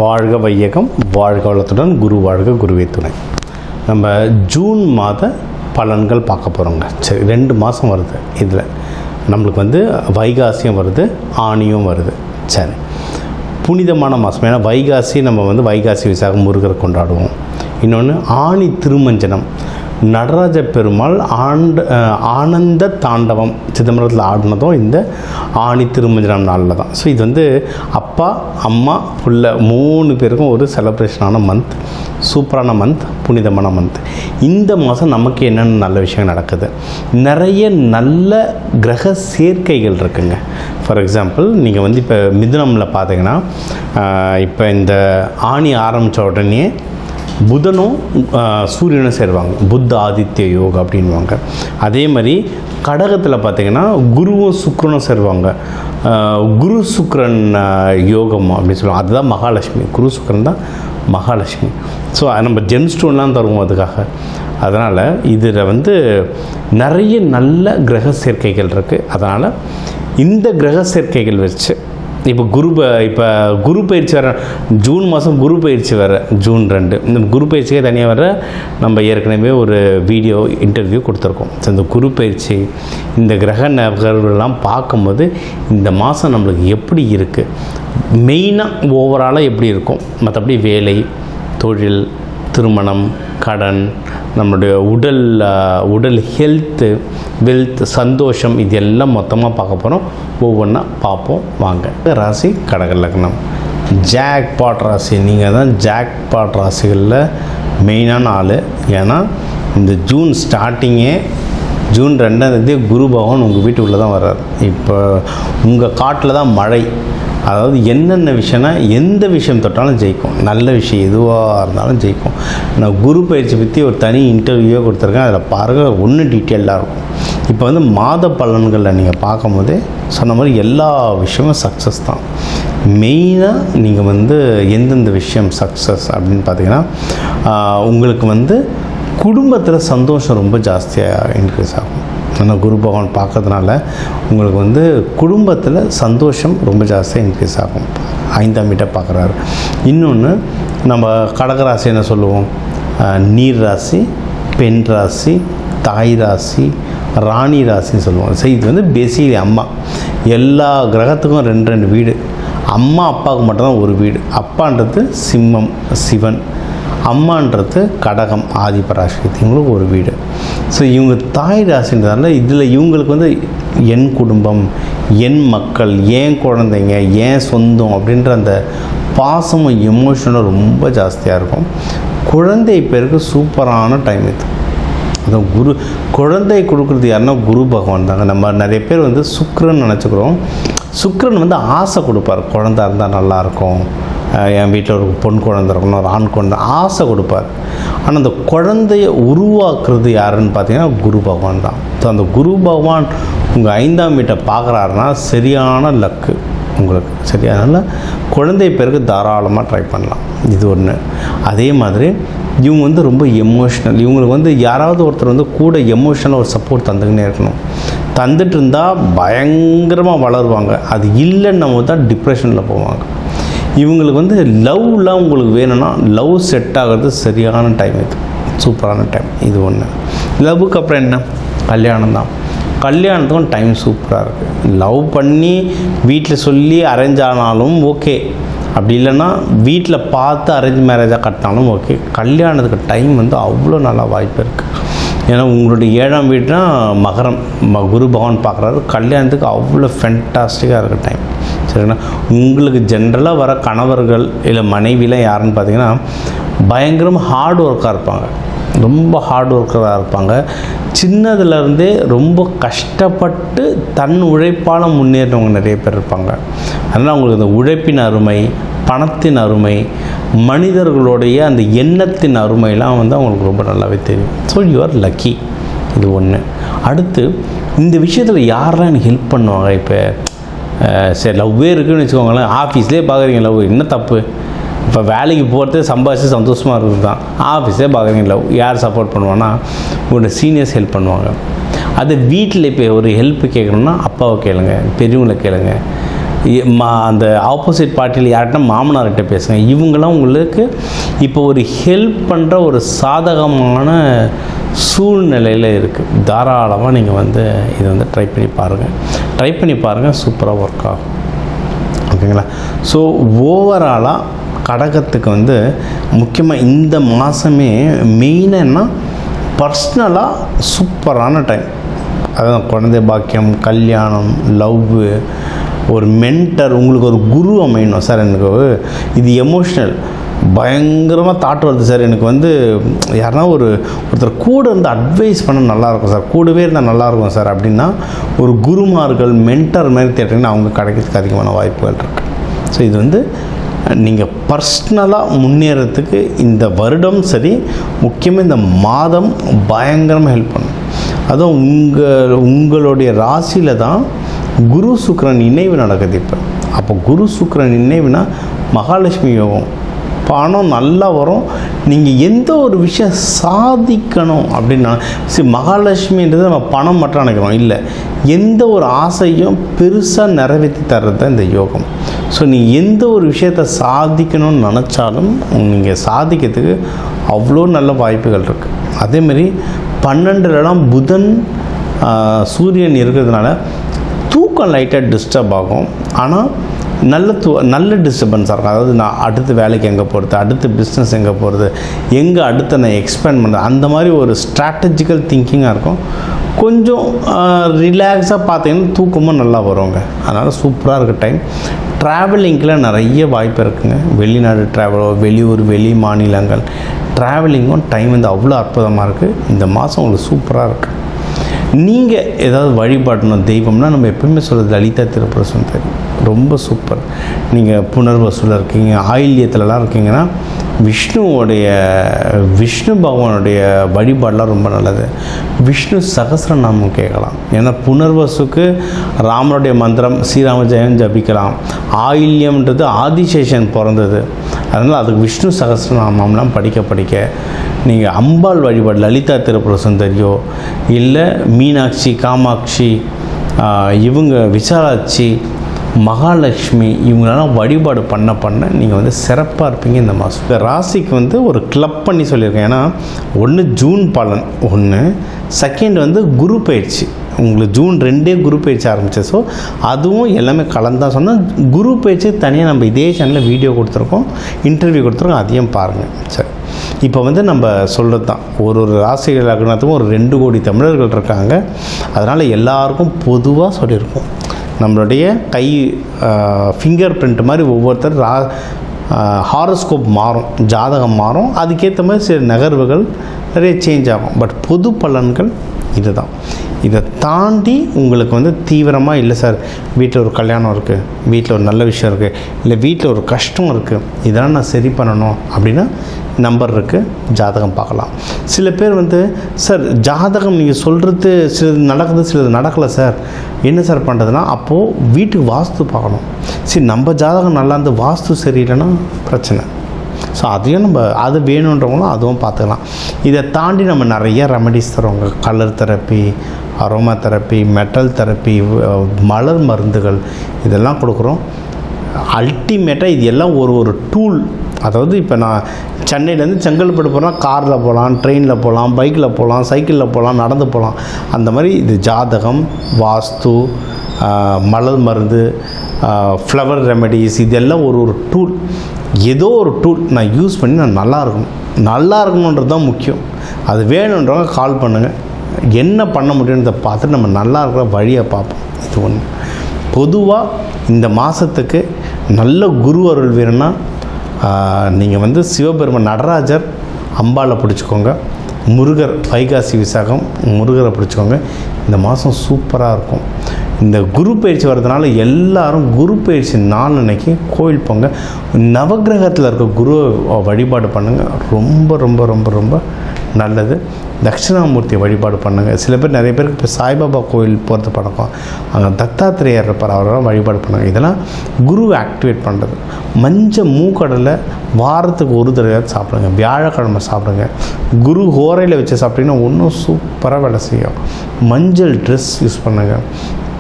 வாழ்க வையகம், வாழ்க வளத்துடன், குரு வாழ்க, குருவே துணை. நம்ம ஜூன் மாத பலன்கள் பார்க்க போகிறோங்க. சரி, 2 மாதம் வருது. இதில் நம்மளுக்கு வைகாசியும் வருது, ஆணியும் வருது. சரி, புனிதமான மாதம். ஏன்னா வைகாசி நம்ம வைகாசி விசாகம் முருகரை கொண்டாடுவோம். இன்னொன்று ஆணி திருமஞ்சனம், நடராஜ பெருமாள் ஆனந்த தாண்டவம் சிதம்பரத்தில் ஆடினதும் இந்த ஆணி திருமஞ்சனம் நாளில் தான். ஸோ இது அப்பா அம்மா புள்ள 3 பேருக்கும் ஒரு செலிப்ரேஷனான மந்த், சூப்பரான மந்த், புனிதமான மந்த். இந்த மாதம் நமக்கு என்னென்ன நல்ல விஷயம் நடக்குது, நிறைய நல்ல கிரக சேர்க்கைகள் இருக்குங்க. ஃபார் எக்ஸாம்பிள் நீங்கள் இப்போ மிதுனமில் பார்த்தீங்கன்னா, இப்போ இந்த ஆணி ஆரம்பித்த உடனே புதனும் சூரியனும் சேருவாங்க, புத்த ஆதித்ய யோகம் அப்படின்வாங்க. அதே மாதிரி கடகத்தில் பார்த்திங்கன்னா குருவும் சுக்கிரனும் சேருவாங்க, குரு சுக்கிரன் யோகம் அப்படின்னு சொல்லுவாங்க. அதுதான் மகாலட்சுமி. குரு சுக்கிரன் தான் மகாலட்சுமி. ஸோ நம்ம ஜெம் ஸ்டோன்லாம் தருவோம் அதுக்காக. அதனால் இதில் நிறைய நல்ல கிரக சேர்க்கைகள் இருக்குது. அதனால் இந்த கிரக சேர்க்கைகள் வச்சு இப்போ குரு பயிற்சி வர ஜூன் மாதம், குரு பயிற்சி வர ஜூன் 2. இந்த குரு பயிற்சியே தனியாக வர நம்ம ஏற்கனவே ஒரு வீடியோ இன்டர்வியூ கொடுத்துருக்கோம். ஸோ இந்த குரு பயிற்சி, இந்த கிரக நகர்வுலாம் பார்க்கும்போது இந்த மாதம் நம்மளுக்கு எப்படி இருக்குது, மெயினாக ஓவராலாக எப்படி இருக்கும், மற்றபடி வேலை, தொழில், திருமணம், கடன், நம்மளுடைய உடல் ஹெல்த்து, வெல்த், சந்தோஷம், இது எல்லாம் மொத்தமாக பார்க்க போகிறோம். ஒவ்வொன்றா பார்ப்போம் வாங்க. ராசி கடக லக்னம், ஜாக்பாட் ராசி. நீங்கள் தான் ஜாக்பாட் ராசிகளில் மெயினான ஆள். ஏன்னா இந்த ஜூன் ஸ்டார்டிங்கே, ஜூன் 2 குரு பகவான் உங்கள் வீட்டுக்குள்ளே தான் வர்றார். இப்போ உங்கள் காட்டில் தான் மழை. அதாவது என்னென்ன விஷயம்னா, எந்த விஷயம் தொட்டாலும் ஜெயிக்கும், நல்ல விஷயம் எதுவாக இருந்தாலும் ஜெயிக்கும். நான் குரு பயிற்சி பற்றி ஒரு தனி இன்டர்வியூவே கொடுத்துருக்கேன். அதில் பாருங்கள், ஒன்று டீட்டெயிலாக இருக்கும். இப்போ மாத பலன்களில் நீங்கள் பார்க்கும்போதே சொன்ன மாதிரி எல்லா விஷயமும் சக்ஸஸ் தான். மெயினாக நீங்கள் எந்தெந்த விஷயம் சக்ஸஸ் அப்படின்னு பார்த்தீங்கன்னா, உங்களுக்கு குடும்பத்தில் சந்தோஷம் ரொம்ப ஜாஸ்தியாக இன்க்ரீஸ் ஆகும். ஆனால் குரு பகவான் பார்க்கறதுனால உங்களுக்கு குடும்பத்தில் சந்தோஷம் ரொம்ப ஜாஸ்தியாக இன்க்ரீஸ் ஆகும். 5ஆம் வீட்டை பார்க்குறாரு. இன்னொன்று நம்ம கடகராசி என்ன சொல்லுவோம், நீர் ராசி, பெண் ராசி, தாய் ராசி, ராணி ராசின்னு சொல்லுவோம். ஸோ இது பேசிக்கலி அம்மா. எல்லா கிரகத்துக்கும் 2 வீடு. அம்மா அப்பாவுக்கு மட்டும்தான் ஒரு வீடு. அப்பான்றது சிம்மம், சிவன். அம்மான்றது கடகம், ஆதிபராசக்தி, இவங்களுக்கு ஒரு வீடு. ஸோ இவங்க தாய் ராசின்றதால இதில் இவங்களுக்கு என் குடும்பம், என் மக்கள், ஏன் குழந்தைங்க, ஏன் சொந்தம் அப்படின்ற அந்த பாசமும் எமோஷனும் ரொம்ப ஜாஸ்தியாக இருக்கும். குழந்தை பேருக்கு சூப்பரான டைம் இது. அதுவும் குழந்தை கொடுக்குறது யாருன்னா குரு பகவான் தாங்க. நம்ம நிறைய பேர் சுக்கிரன் நினச்சிக்கிறோம். சுக்கிரன் ஆசை கொடுப்பார், குழந்தை இருந்தால் நல்லாயிருக்கும், என் வீட்டில் ஒரு பொன் குழந்தை இருக்கணும், ஒரு ஆண் குழந்தை, ஆசை கொடுப்பார். ஆனால் அந்த குழந்தைய உருவாக்குறது யாருன்னு பார்த்தீங்கன்னா குரு பகவான் தான். ஸோ அந்த குரு பகவான் உங்கள் 5ஆம் வீட்டை பார்க்குறாருன்னா சரியான லக்கு உங்களுக்கு. சரி, அதனால் குழந்தை பேருக்கு தாராளமாக ட்ரை பண்ணலாம். இது ஒன்று. அதே மாதிரி இவங்க ரொம்ப எமோஷ்னல். இவங்களுக்கு யாராவது ஒருத்தர் கூட எமோஷனலாக ஒரு சப்போர்ட் தந்துக்கினே இருக்கணும். தந்துட்டு இருந்தால் பயங்கரமாக வளருவாங்க. அது இல்லைன்னு தான் டிப்ரெஷனில் போவாங்க. இவங்களுக்கு லவ்லாம் உங்களுக்கு வேணும்னா லவ் செட் ஆகிறது சரியான டைம் இது, சூப்பரான டைம். இது ஒன்று. லவ்வுக்கு அப்புறம் என்ன, கல்யாணம் தான். கல்யாணத்துக்கும் டைம் சூப்பராக இருக்குது. லவ் பண்ணி வீட்டில் சொல்லி அரேஞ்ச் ஆனாலும் ஓகே, அப்படி இல்லைன்னா வீட்டில் பார்த்து அரேஞ்ச் மேரேஜாக கட்டினாலும் ஓகே. கல்யாணத்துக்கு டைம் அவ்வளோ நல்லா வாய்ப்பு இருக்குது. ஏன்னா உங்களுடைய 7ஆம் வீடுனா மகரம், குரு பகவான் பார்க்குறாரு. கல்யாணத்துக்கு அவ்வளோ ஃபென்டாஸ்டிக்காக இருக்குது டைம். சரிங்களா? உங்களுக்கு ஜென்ரலாக வர கணவர்கள் இல்லை மனைவிலாம் யாருன்னு பார்த்தீங்கன்னா பயங்கரமாக ஹார்ட் ஒர்க்காக இருப்பாங்க, ரொம்ப ஹார்ட் ஒர்க்கராக இருப்பாங்க. சின்னதுலேருந்தே ரொம்ப கஷ்டப்பட்டு தன் உழைப்பால் முன்னேறினவங்க நிறைய பேர் இருப்பாங்க. அதனால் அவங்களுக்கு அந்த உழைப்பின் அருமை, பணத்தின் அருமை, மனிதர்களுடைய அந்த எண்ணத்தின் அருமைலாம் அவங்களுக்கு ரொம்ப நல்லாவே தெரியும். So you are lucky. இது ஒன்று. அடுத்து இந்த விஷயத்தில் யாரெல்லாம் எனக்கு ஹெல்ப் பண்ணுவாங்க? இப்போ சரி, லவ்வே இருக்குதுன்னு வச்சுக்கோங்களேன். ஆஃபீஸ்லேயே பார்க்குறீங்க லவ், என்ன தப்பு? இப்போ வேலைக்கு போகிறது சம்பாதிச்சு சந்தோஷமாக இருக்குது தான். ஆஃபீஸே பார்க்குறீங்க லவ், யார் சப்போர்ட் பண்ணுவான்னா உங்களோட சீனியர்ஸ் ஹெல்ப் பண்ணுவாங்க. அது வீட்டில் இப்போ ஒரு ஹெல்ப் கேட்கணுன்னா அப்பாவை கேளுங்க, பெரியவங்களை கேளுங்க. அந்த ஆப்போசிட் பார்ட்டியில் யார்கிட்ட மாமனார்கிட்ட பேசுங்க. இவங்களாம் உங்களுக்கு இப்போ ஒரு ஹெல்ப் பண்ணுற ஒரு சாதகமான சூழ்நிலையில் இருக்குது. தாராளமாக நீங்கள் வந்து இதை வந்து ட்ரை பண்ணி பாருங்கள், சூப்பராக ஒர்க் ஆகும். ஓகேங்களா? ஸோ ஓவராலாக கடகத்துக்கு வந்து முக்கியமாக இந்த மாதமே மெயினாக பர்சனலாக சூப்பரான டைம். அதான் குழந்தை பாக்கியம், கல்யாணம், லவ், ஒரு மென்டர், உங்களுக்கு ஒரு குரு அமையணும் சார். எனக்கு இது எமோஷ்னல் பயங்கரமாக தாட் வருது சார். எனக்கு வந்து யாருன்னா ஒருத்தர் கூட இருந்து அட்வைஸ் பண்ண நல்லாயிருக்கும் சார், கூடவே இருந்தால் நல்லாயிருக்கும் சார் அப்படின்னா ஒரு குருமார்கள், மென்டர் மாதிரி தேட்டீங்கன்னா அவங்க கிடைக்கிறதுக்கு அதிகமான வாய்ப்புகள் இருக்குது. ஸோ இது வந்து நீங்கள் பர்சனலாக முன்னேறத்துக்கு இந்த வருடம் சரி, முக்கியமாக இந்த மாதம் பயங்கரமாக ஹெல்ப் பண்ணும். அதுவும் உங்களுடைய ராசியில் தான் குரு சுக்கிரன் இணைவு நடக்குது இப்போ. அப்போ குரு சுக்கிரன் இணைவுனா மகாலட்சுமி யோகம், பணம் நல்லா வரும். நீங்கள் எந்த ஒரு விஷயம் சாதிக்கணும் அப்படின்னா, சரி மகாலட்சுமின்றது நம்ம பணம் மட்டும் நினைக்கிறோம், இல்லை, எந்த ஒரு ஆசையும் பெருசாக நிறைவேற்றி தர்றது தான் இந்த யோகம். ஸோ நீங்கள் எந்த ஒரு விஷயத்தை சாதிக்கணும்னு நினச்சாலும் நீங்கள் சாதிக்கிறதுக்கு அவ்வளோ நல்ல வாய்ப்புகள் இருக்குது. அதேமாரி 12 புதன் சூரியன் இருக்கிறதுனால தூக்கம் லைட்டாக டிஸ்டர்ப் ஆகும். ஆனால் நல்ல டிஸ்டர்பன்ஸாக இருக்கும். அதாவது நான் அடுத்து வேலைக்கு எங்கே போகிறது, அடுத்து பிஸ்னஸ் எங்கே போகிறது, அடுத்து நான் எக்ஸ்பேண்ட் பண்ணுறது, அந்த மாதிரி ஒரு ஸ்ட்ராட்டஜிக்கல் திங்கிங்காக இருக்கும். கொஞ்சம் ரிலாக்ஸாக பார்த்தீங்கன்னா தூக்கமும் நல்லா வருவாங்க. அதனால் சூப்பராக இருக்க டைம். ட்ராவலிங்கில் நிறைய வாய்ப்பு இருக்குங்க. வெளிநாடு ட்ராவலோ, வெளியூர், வெளி மாநிலங்கள் ட்ராவலிங்கும் டைம் வந்து அவ்வளோ அற்புதமாக இருக்குது. இந்த மாதம் உங்களுக்கு சூப்பராக இருக்குது. நீங்கள் ஏதாவது வழிபாடணும் தெய்வம்னா நம்ம எப்பவுமே சொல்கிறது லலிதா திரிபுர சுந்தரி, ரொம்ப சூப்பர். நீங்கள் புனர்வசூலில் இருக்கீங்க, ஆயில்யத்துலலாம் இருக்கீங்கன்னா விஷ்ணு பகவானுடைய வழிபாடெலாம் ரொம்ப நல்லது. விஷ்ணு சகஸ்ரநாமம் கேட்கலாம். ஏன்னா புனர்வசுக்கு ராமனுடைய மந்திரம் ஸ்ரீராம ஜெயம் ஜபிக்கலாம். ஆயில்யம்ன்றது ஆதிசேஷன் பிறந்தது, அதனால் அதுக்கு விஷ்ணு சகஸ்ரநாமம்லாம் படிக்க நீங்கள் அம்பாள் வழிபாடு லலிதா திரிபுர சுந்தரியோ, இல்லை மீனாட்சி, காமாட்சி, இவங்க விசாலாட்சி, மகாலட்சுமி, இவங்களெல்லாம் வழிபாடு பண்ண நீங்கள் வந்து சிறப்பாக இருப்பீங்க இந்த மாதம். இந்த ராசிக்கு வந்து ஒரு கிளப் பண்ணி சொல்லியிருக்கேன். ஏன்னா ஒன்று ஜூன் பலன், ஒன்று செகண்ட் வந்து குரு பயிற்சி. உங்களுக்கு ஜூன் 2 குரு பயிற்சி ஆரம்பித்தது. ஸோ அதுவும் எல்லாமே கலந்தான் சொன்னால் குரு பயிற்சி தனியாக நம்ம இதே சேனலில் வீடியோ கொடுத்துருக்கோம், இன்டர்வியூ கொடுத்துருக்கோம், அதையும் பாருங்கள். சரி, இப்போ வந்து நம்ம சொல்கிறது தான், ஒரு ராசிகள் லக்னத்துக்கும் ஒரு 2 கோடி தமிழர்கள் இருக்காங்க. அதனால் எல்லாருக்கும் பொதுவாக சொல்லியிருக்கோம். நம்மளுடைய கை ஃபிங்கர் பிரிண்ட் மாதிரி ஒவ்வொருத்தர் ஹாரோஸ்கோப் மாறும், ஜாதகம் மாறும், அதுக்கேற்ற மாதிரி சில நகர்வுகள் நிறைய சேஞ்ச் ஆகும். பட் பொது பலன்கள் இதுதான். இதை தாண்டி உங்களுக்கு வந்து தீவிரமாக இல்லை சார், வீட்டில் ஒரு கல்யாணம் இருக்குது, வீட்டில் ஒரு நல்ல விஷயம் இருக்குது, இல்லை வீட்டில் ஒரு கஷ்டம் இருக்குது, இதெல்லாம் நான் சரி பண்ணணும் அப்படின்னா நம்பர் இருக்குது, ஜாதகம் பார்க்கலாம். சில பேர் வந்து சார் ஜாதகம் நீங்கள் சொல்கிறது சிலது நடக்குது, சிலது நடக்கலை சார், என்ன சார் பண்ணுறதுனா, அப்போது வீட்டுக்கு வாஸ்து பார்க்கணும். சரி, நம்ம ஜாதகம் நல்லா இருந்து வாஸ்து சரியில்லைன்னா பிரச்சனை. ஸோ அதையும் நம்ம அது வேணுன்றவங்களும் அதுவும் பார்த்துக்கலாம். இதை தாண்டி நம்ம நிறைய ரெமடிஸ் தருவாங்க. Colour therapy, aroma therapy, metal therapy, மலர் மருந்துகள், இதெல்லாம் கொடுக்குறோம். அல்டிமேட்டாக இது எல்லாம் ஒரு டூல். அதாவது இப்போ நான் சென்னையிலேருந்து செங்கல்பட்டு போகிறேன்னா காரில் போகலாம், ட்ரெயினில் போகலாம், பைக்கில் போகலாம், சைக்கிளில் போகலாம், நடந்து போகலாம். அந்த மாதிரி இது ஜாதகம், வாஸ்து, மலர் மருந்து, ஃப்ளவர் ரெமெடிஸ், இதெல்லாம் ஒரு டூல். ஏதோ ஒரு டூல் நான் யூஸ் பண்ணி நான் நல்லா இருக்கணுன்றது தான் முக்கியம். அது வேணுன்றவங்க கால் பண்ணுங்கள், என்ன பண்ண முடியுன்றதை பார்த்துட்டு நம்ம நல்லா இருக்கிற வழியை பார்ப்போம். இது ஒன்று. பொதுவாக இந்த மாதத்துக்கு நல்ல குரு அருள் வேணும்னா நீங்கள் வந்து சிவபெருமான் நடராஜர், அம்பாலை பிடிச்சிக்கோங்க. முருகர், வைகாசி விசாகம் முருகரை பிடிச்சிக்கோங்க. இந்த மாதம் சூப்பராக இருக்கும். இந்த குரு பயிற்சி வர்றதுனால எல்லாரும் குரு பயிற்சி நாள் அன்னைக்கு கோயில் போங்க, நவகிரகத்தில் இருக்க குரு வழிபாடு பண்ணுங்கள். ரொம்ப ரொம்ப ரொம்ப ரொம்ப நல்லது. தட்சிணாமூர்த்தி வழிபாடு பண்ணுங்கள். சில பேர், நிறைய பேருக்கு இப்போ சாய்பாபா கோயில் போகிறது பழக்கம், அங்கே தத்தாத்திரேயர் இருப்பார், அவரெல்லாம் வழிபாடு பண்ணுங்கள். இதெல்லாம் குரு ஆக்டிவேட் பண்ணுறது. மஞ்சள் மூக்கடலை வாரத்துக்கு ஒரு தடவை சாப்பிடுங்க, வியாழக்கிழமை சாப்பிடுங்க. குரு ஹோரையில் வச்சு சாப்பிட்டிங்கன்னா இன்னும் சூப்பராக வேலை செய்யும். மஞ்சள் ட்ரெஸ் யூஸ் பண்ணுங்கள்.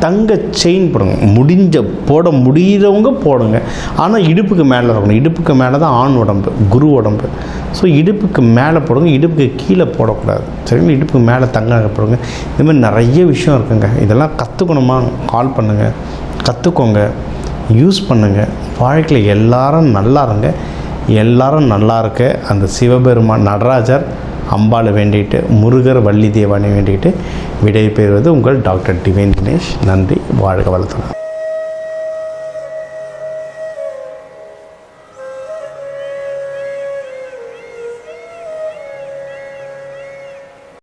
தங்க செயின் போடுங்க, போட முடிகிறவங்க போடுங்க. ஆனால் இடுப்புக்கு மேலே இருக்கணும். இடுப்புக்கு மேலே தான் ஆண் உடம்பு, குரு உடம்பு. ஸோ இடுப்புக்கு மேலே போடுங்க, இடுப்புக்கு கீழே போடக்கூடாது. சரிங்களா? இடுப்புக்கு மேலே தங்க போடுங்க. இந்த மாதிரி நிறைய விஷயம் இருக்குங்க. இதெல்லாம் கற்றுக்கணுமா, கால் பண்ணுங்கள், கற்றுக்கோங்க, யூஸ் பண்ணுங்கள். வாழ்க்கையில் எல்லாரும் நல்லா இருங்க. எல்லாரும் நல்லா இருக்க அந்த சிவபெருமான் நடராஜர் அம்பாளை வேண்டிட்டு, முருகர் வள்ளி தேவானை வேண்டிட்டு விடை பெறுவது உங்கள் டாக்டர் டிவைன் தினேஷ். நன்றி. வாழ்க வளத்துடன்.